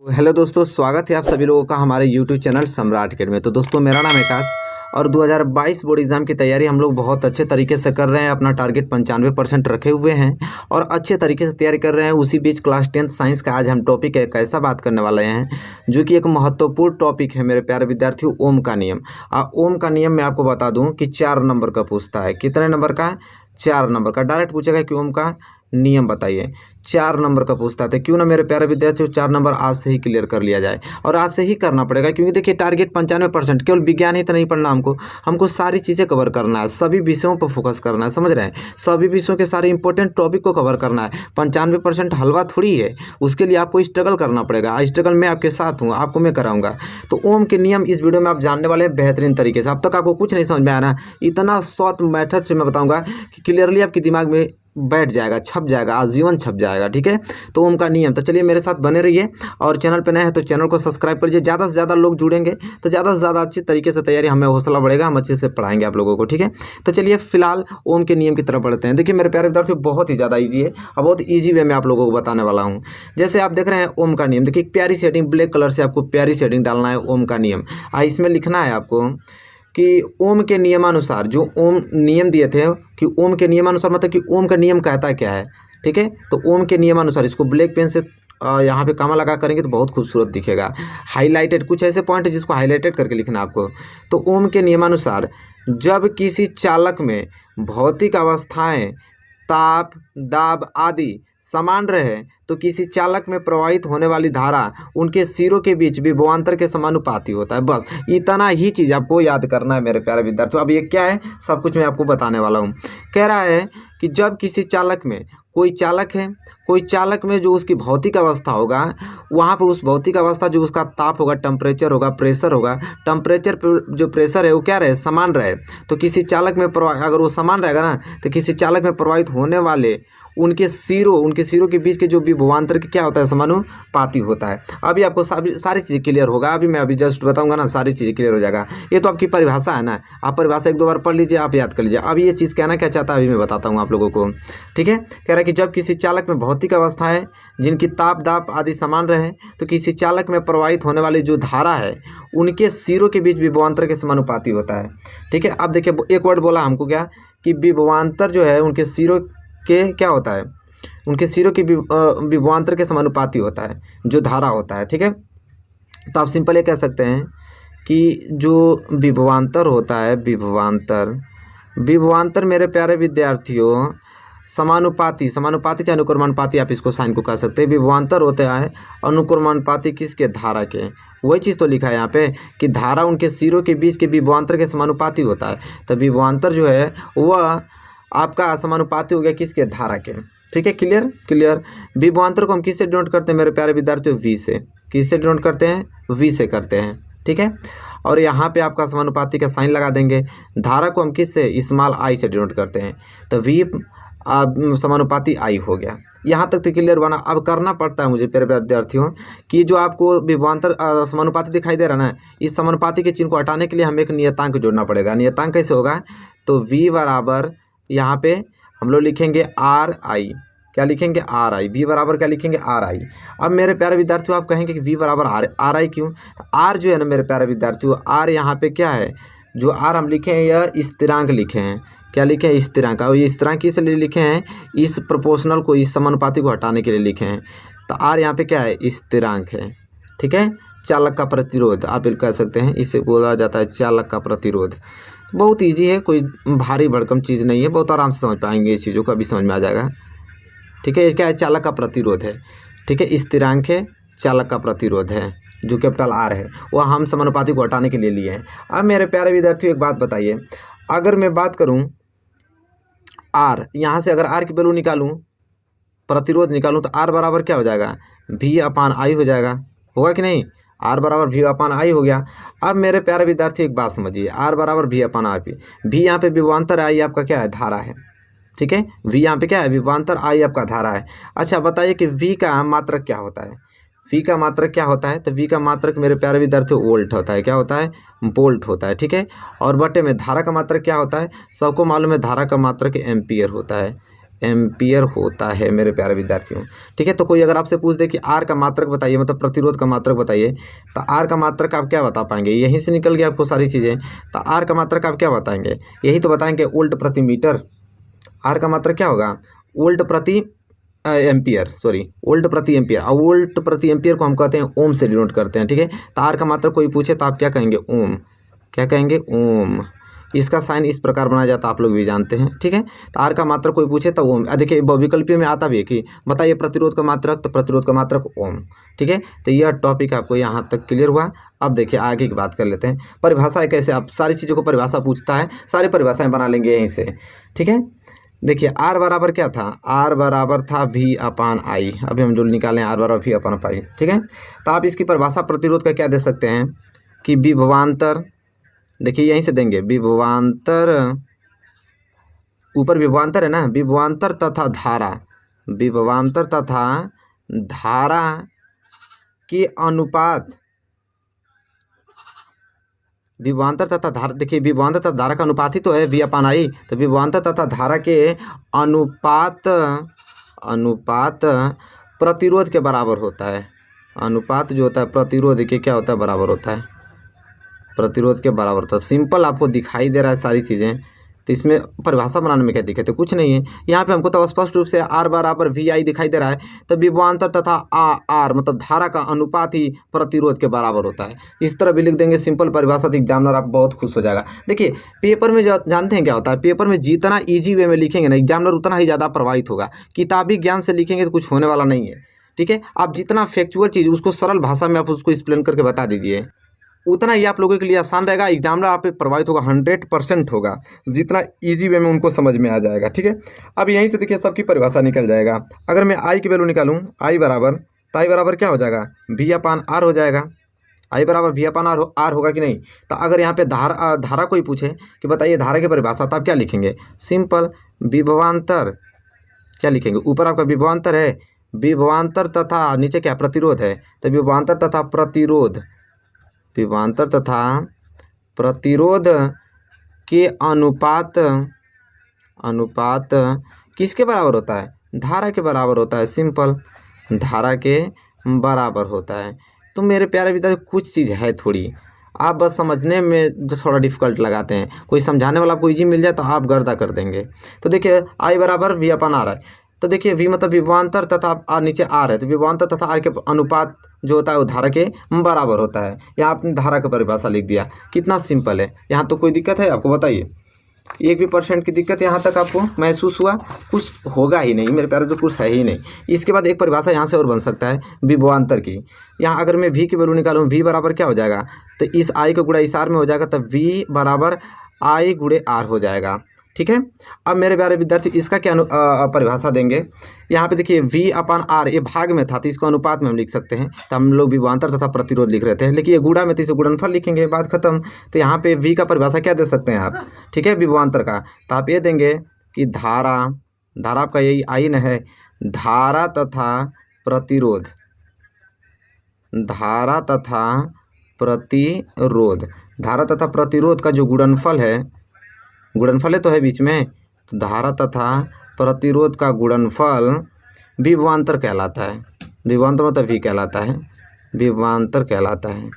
Hello दोस्तों, स्वागत है आप सभी लोगों का हमारे YouTube चैनल सम्राट अकेडमी में। तो दोस्तों, मेरा नाम है आकाश और 2022 बोर्ड एग्ज़ाम की तैयारी हम लोग बहुत अच्छे तरीके से कर रहे हैं। अपना टारगेट 95% रखे हुए हैं और अच्छे तरीके से तैयारी कर रहे हैं। उसी बीच क्लास 10th साइंस का आज हम टॉपिक एक ऐसा बात करने वाले हैं जो कि एक महत्वपूर्ण टॉपिक है मेरे प्यारे विद्यार्थियों, ओम का नियम। ओम का नियम मैं आपको बता दूँ कि 4 नंबर का पूछता है। कितने नंबर का? 4 नंबर का। डायरेक्ट पूछेगा कि ओम का नियम बताइए। 4 नंबर का पूछता था। क्यों ना मेरे प्यारे विद्यार्थियों 4 नंबर आज से ही क्लियर कर लिया जाए और आज से ही करना पड़ेगा, क्योंकि देखिए टारगेट 95%। केवल विज्ञान ही तो नहीं पढ़ना, हमको सारी चीज़ें कवर करना है, सभी विषयों पर फोकस करना है, समझ रहे हैं। सभी विषयों के सारे इंपॉर्टेंट टॉपिक को कवर करना है। 95% हलवा थोड़ी है, उसके लिए आपको स्ट्रगल करना पड़ेगा। स्ट्रगल मैं आपके साथ हूँ, आपको मैं कराऊंगा। तो ओम के नियम इस वीडियो में आप जानने वाले हैं बेहतरीन तरीके से। अब तक आपको कुछ नहीं समझ में आ रहा, इतना शॉर्ट मेथड से मैं बताऊँगा कि क्लियरली आपके दिमाग में बैठ जाएगा, छप जाएगा, आजीवन छप जाएगा। ठीक है, तो ओम का नियम। तो चलिए मेरे साथ बने रहिए और चैनल पे नए हैं तो चैनल को सब्सक्राइब करिए। ज़्यादा से ज़्यादा लोग जुड़ेंगे तो ज़्यादा से ज़्यादा अच्छी तरीके से तैयारी, हमें हौसला बढ़ेगा, हम अच्छे से पढ़ाएंगे आप लोगों को। ठीक है, तो चलिए फिलहाल ओम के नियम की तरफ बढ़ते हैं। देखिए मेरे प्यारे विद्यार्थियों, बहुत ही ज़्यादा ईजी है और बहुत ईजी वे में आप लोगों को बताने वाला हूँ। जैसे आप देख रहे हैं ओम का नियम, देखिए प्यारी शेडिंग, ब्लैक कलर से आपको प्यारी शेडिंग डालना है। ओम का नियम इसमें लिखना है आपको कि ओम के नियमानुसार, जो ओम नियम दिए थे कि ओम के नियमानुसार, मतलब कि ओम का नियम कहता क्या है। ठीक है, तो ओम के नियमानुसार इसको ब्लैक पेन से यहाँ पे कामा लगा करेंगे तो बहुत खूबसूरत दिखेगा। हाईलाइटेड कुछ ऐसे पॉइंट है जिसको हाईलाइटेड करके लिखना आपको। तो ओम के नियमानुसार जब किसी चालक में भौतिक अवस्थाएं ताप, दाब आदि समान रहे तो किसी चालक में प्रवाहित होने वाली धारा उनके सिरों के बीच विभवांतर के समानुपाती होता है। बस इतना ही चीज़ आपको याद करना है मेरे प्यारे विद्यार्थियों। अब ये क्या है, सब कुछ मैं आपको बताने वाला हूँ। कह रहा है कि जब किसी चालक में, कोई चालक में जो उसकी भौतिक अवस्था होगा, वहाँ पर उस भौतिक अवस्था जो उसका ताप होगा, टेम्परेचर होगा, प्रेशर होगा, टेम्परेचर जो प्रेशर है वो क्या रहे, समान रहे। तो किसी चालक में अगर वो समान रहेगा ना, तो किसी चालक में प्रवाहित होने वाले उनके सिरों के बीच के जो विभवांतर के क्या होता है, समानुपाती होता है। अभी आपको सारी चीज़ें क्लियर होगा। अभी जस्ट बताऊंगा ना, सारी चीज़ें क्लियर हो जाएगा। ये तो आपकी परिभाषा है ना, आप परिभाषा 1-2 बार पढ़ लीजिए, आप याद कर लीजिए। अब ये चीज़ कहना क्या चाहता है अभी मैं बताता हूँ आप लोगों को। ठीक है, कह रहा है कि जब किसी चालक में भौतिक अवस्थाएं जिनकी ताप, दाब आदि समान रहे तो किसी चालक में प्रवाहित होने वाली जो धारा है उनके सिरों के बीच विभवांतर के समानुपाती होता है। ठीक है, अब देखिए एक वर्ड बोला हमको क्या, कि विभवांतर जो है उनके सिरों के क्या होता है, उनके सिरों के विभवांतर के समानुपाती होता है जो धारा होता है। ठीक है, तो आप सिंपल ये कह सकते हैं कि जो विभवांतर होता है, विभवांतर मेरे प्यारे विद्यार्थियों समानुपाती चाहे अनुक्रमानुपाती, आप इसको साइन को कह सकते हैं। विभवांतर होता है अनुक्रमानुपाती किसके, धारा के। वही चीज़ तो लिखा है यहाँ पे कि धारा उनके सिरों के बीच के विभवांतर के समानुपाती होता है। तो विभवांतर जो है वह आपका समानुपाती हो गया किसके, धारा के। ठीक है, क्लियर। विभवांतर को हम किससे डिनोट करते हैं मेरे प्यारे विद्यार्थियों, वी से। किससे डिनोट करते हैं, वी से करते हैं। ठीक है, और यहाँ पे आपका समानुपाती का साइन लगा देंगे। धारा को हम किससे, स्मॉल आई से डिनोट करते हैं। तो वी समानुपाती आई हो गया। यहाँ तक तो क्लियर बना। अब करना पड़ता है मुझे प्यारे विद्यार्थियों कि जो आपको विभवांतर समानुपाती दिखाई दे रहा है ना, इस समानुपाती के चिन्ह को हटाने के लिए हमें एक नियतांक जोड़ना पड़ेगा। नियतांक कैसे होगा, तो वी बराबर यहाँ पे हम लोग लिखेंगे आर आई। क्या लिखेंगे, आर आई। वी बराबर क्या लिखेंगे, आर आई। अब मेरे प्यारे विद्यार्थियों आप कहेंगे कि वी बराबर आर आई क्यों, तो आर जो है ना मेरे प्यारे विद्यार्थियों, आर यहाँ पे क्या है, जो आर हम लिखे हैं यह स्थिरांक लिखे हैं। क्या लिखे हैं, स्थिरांक। और ये स्थिरांक किस लिए लिखे हैं, इस प्रोपोर्शनल को, इस समानुपाती को हटाने के लिए लिखे हैं। तो आर यहाँ पे क्या है, स्थिरांक है। ठीक है, चालक का प्रतिरोध आप कह सकते हैं, इसे बोला जाता है चालक का प्रतिरोध। बहुत इजी है, कोई भारी भड़कम चीज़ नहीं है, बहुत आराम से समझ पाएंगे इस चीज़ों को, अभी समझ में आ जाएगा। ठीक है, ये क्या है, चालक का प्रतिरोध है। ठीक है, स्थिरांक है, चालक का प्रतिरोध है जो कैपिटल आर है, वह हम समानुपाती को हटाने के लिए लिए हैं। अब मेरे प्यारे विद्यार्थियों एक बात बताइए, अगर मैं बात करूं आर, यहाँ से अगर आर की वैल्यू निकालूं, प्रतिरोध निकालूं, तो आर बराबर क्या हो जाएगा, वी अपान आई हो जाएगा। होगा कि नहीं, आर बराबर वी अपान आई हो गया। अब मेरे प्यारे विद्यार्थी एक बात समझिए, आर बराबर वी अपान आई। वी यहाँ पे विभवांतर, आई आपका क्या है, धारा है। ठीक है, वी यहाँ पे क्या है, विभवांतर, आई आपका धारा है। अच्छा बताइए कि वी का मात्रक क्या होता है, वी का मात्रक क्या होता है, तो वी का मात्रक मेरे प्यारे विद्यार्थियों वोल्ट होता है। क्या होता है, वोल्ट होता है। ठीक है, और बटे में धारा का मात्रक क्या होता है, सबको मालूम है, धारा का मात्रक एम्पियर होता है। एम्पियर होता है मेरे प्यारे विद्यार्थियों। ठीक है, तो कोई अगर आपसे पूछ दे कि आर का मात्रक बताइए, मतलब प्रतिरोध का मात्रक बताइए, तो आर का मात्रक आप क्या बता पाएंगे? यहीं से निकल गया आपको सारी चीज़ें। तो आर का मात्रक आप क्या बताएंगे? यही तो बताएंगे, वोल्ट प्रति मीटर। आर का मात्रक क्या होगा? वोल्ट प्रति एम्पियर, सॉरी वोल्ट प्रति एम्पियर। और वोल्ट प्रति एम्पियर को हम कहते हैं ओम से डिनोट करते हैं। ठीक है, तो आर का मात्रक कोई पूछे तो आप क्या कहेंगे? ओम। क्या कहेंगे? ओम। इसका साइन इस प्रकार बनाया जाता है, आप लोग भी जानते हैं। ठीक है, तो आर का मात्रक कोई पूछे तो ओम। देखिए विकल्पीय में आता भी है कि बताइए प्रतिरोध का मात्रक, तो प्रतिरोध का मात्रक ओम। ठीक है, तो यह टॉपिक आपको यहाँ तक क्लियर हुआ। अब देखिए आगे की बात कर लेते हैं। परिभाषा कैसे, आप सारी चीज़ों को परिभाषा पूछता है, सारी परिभाषाएं बना लेंगे यहीं से। ठीक है, देखिए आर बराबर क्या था? आर बराबर था V अपान आई। अभी हम जो निकालें आर बराबर V अपान पाई। ठीक है, तो आप इसकी परिभाषा प्रतिरोध का क्या दे सकते हैं कि विभवांतर, देखिए यहीं से देंगे, विभवांतर, ऊपर विभवांतर है ना, विभवांतर तथा धारा, विभवांतर तथा धारा के अनुपात, विभवांतर तथा धारा, देखिए विभवांतर तथा धारा का अनुपात ही तो है V अपान आई। तो विभवांतर तथा धारा के अनुपात प्रतिरोध के बराबर होता है। अनुपात जो होता है प्रतिरोध के क्या होता है? बराबर होता है, प्रतिरोध के बराबर होता है। सिंपल आपको दिखाई दे रहा है सारी चीज़ें, तो इसमें परिभाषा बनाने में क्या दिक्कत है? कुछ नहीं है। यहाँ पे हमको तो स्पष्ट रूप से आर बराबर वी आई दिखाई दे रहा है। तो विभवांतर तथा आर मतलब धारा का अनुपात ही प्रतिरोध के बराबर होता है। इस तरह भी लिख देंगे सिंपल परिभाषा, तो एग्जामिनर आप बहुत खुश हो जाएगा। देखिए पेपर में जो जानते हैं क्या होता है, पेपर में जितना ईजी वे में लिखेंगे ना एग्जामिनर उतना ही ज़्यादा प्रभावित होगा। किताबी ज्ञान से लिखेंगे तो कुछ होने वाला नहीं है। ठीक है, आप जितना फैक्चुअल चीज़ उसको सरल भाषा में आप उसको एक्सप्लेन करके बता दीजिए, उतना ही आप लोगों के लिए आसान रहेगा। एग्जामिनर आप पे प्रभावित होगा, 100% होगा, जितना इजी वे में उनको समझ में आ जाएगा। ठीक है, अब यहीं से देखिए सबकी परिभाषा निकल जाएगा। अगर मैं आई की वैल्यू निकालूं, आई बराबर, तो आई बराबर क्या हो जाएगा? V अपान आर हो जाएगा। आई बराबर V अपान आर होगा कि नहीं? तो अगर यहाँ पे धारा कोई पूछे कि बताइए धारा की परिभाषा, तो आप क्या लिखेंगे? सिंपल विभवांतर, क्या लिखेंगे? ऊपर आपका विभवांतर है, विभवांतर तथा नीचे क्या प्रतिरोध है, तो विभवांतर तथा प्रतिरोध, विभवांतर तथा प्रतिरोध के अनुपात किसके बराबर होता है? धारा के बराबर होता है। सिंपल, धारा के बराबर होता है। तो मेरे प्यारे विद्यार्थी कुछ चीज़ है थोड़ी, आप बस समझने में जो थोड़ा डिफिकल्ट लगाते हैं, कोई समझाने वाला आपको ईजी मिल जाए तो आप गर्दा कर देंगे। तो देखिए आई बराबर V अपान आर है, तो देखिए V मतलब विभवांतर तथा नीचे आर है, तो विभवांतर तथा आर के अनुपात जो होता है वो धारा के बराबर होता है। यहाँ आपने धारा का परिभाषा लिख दिया, कितना सिंपल है। यहाँ तो कोई दिक्कत है आपको? बताइए, 1% की दिक्कत यहाँ तक आपको महसूस हुआ? कुछ होगा ही नहीं मेरे प्यारे, तो कुछ है ही नहीं। इसके बाद एक परिभाषा यहाँ से और बन सकता है विभवांतर की। यहाँ अगर मैं V की वैल्यू निकालूँ, V बराबर क्या हो जाएगा? तो इस I का गुणा इस R में हो जाएगा, तब V बराबर I गुणे R हो जाएगा। ठीक है, अब मेरे प्यारे विद्यार्थी इसका क्या परिभाषा देंगे? यहाँ पे देखिए V अपान आर ये भाग में था, तो इसको अनुपात में हम लिख सकते हैं। तो हम लोग विभवांतर तथा प्रतिरोध लिख रहे थे, लेकिन ये गुणा में तो इसे गुणनफल लिखेंगे, बात खत्म। तो यहाँ पे V का परिभाषा क्या दे सकते हैं आप? ठीक है, विभवांतर का, तो आप ये देंगे कि धारा आपका यही आइन है, धारा तथा प्रतिरोध, धारा तथा प्रतिरोध का जो गुणनफल है, गुणनफल तो है बीच में, तो धारा तथा प्रतिरोध का गुणनफल विभवांतर कहलाता है। विभवांतर मतलब V कहलाता है, विभवांतर कहलाता है।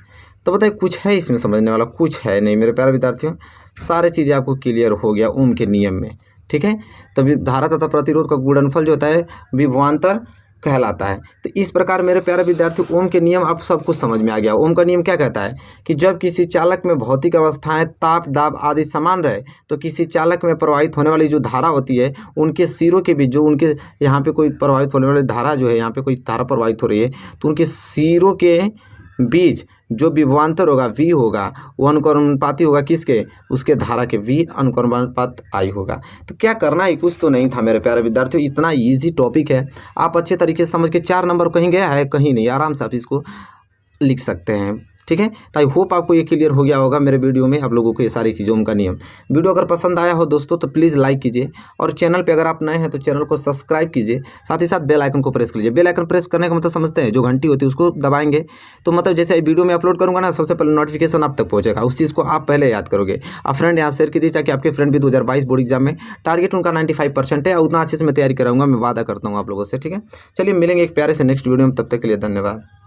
तो बताइए कुछ है इसमें समझने वाला? कुछ है नहीं मेरे प्यारे विद्यार्थियों, सारे चीज़ें आपको क्लियर हो गया ओम के नियम में। ठीक है, तो धारा तथा प्रतिरोध का गुणनफल जो होता है विभवांतर कहलाता है। तो इस प्रकार मेरे प्यारे विद्यार्थी ओम के नियम आप सब कुछ समझ में आ गया। ओम का नियम क्या कहता है कि जब किसी चालक में भौतिक अवस्थाएं ताप दाब आदि समान रहे, तो किसी चालक में प्रवाहित होने वाली जो धारा होती है उनके सिरों के बीच, जो उनके यहाँ पे कोई प्रवाहित होने वाली धारा जो है, यहाँ पे कोई धारा प्रवाहित हो रही है, तो उनके सिरों के बीच जो विभवांतर होगा V होगा, वो अनुक्रमानुपाती होगा किसके? उसके धारा के, V अनुक्रमानुपात I होगा। तो क्या करना है, कुछ तो नहीं था मेरे प्यारे विद्यार्थियों, इतना इजी टॉपिक है, आप अच्छे तरीके से समझ के 4 नंबर कहीं गया है? कहीं नहीं, आराम से आप इसको लिख सकते हैं। ठीक है। तो आई होप आपको ये क्लियर हो गया होगा मेरे वीडियो में आप लोगों को ये सारी चीज़ों का नियम। वीडियो अगर पसंद आया हो दोस्तों तो प्लीज़ लाइक कीजिए, और चैनल पे अगर आप नए हैं तो चैनल को सब्सक्राइब कीजिए, साथ ही साथ बेल आइकन को प्रेस कीजिए। बेल आइकन प्रेस करने का मतलब समझते हैं, जो घंटी होती है उसको दबाएंगे तो मतलब जैसे वीडियो में अपलोड करूँगा ना, सबसे पहले नोटिफिकेशन आप तक पहुँचेगा। उस चीज़ को आप पहले याद करोगे। आप फ्रेंड यहाँ शेयर कीजिए ताकि आपके फ्रेंड भी 2022 बोर्ड एग्जाम में टारगेट उनका 95% है, उतना अच्छे से मैं तैयारी कराऊंगा, मैं वादा करता हूँ आप लोगों से, ठीक है। चलिए मिलेंगे एक प्यारे से नेक्स्ट वीडियो में, तब तक के लिए धन्यवाद।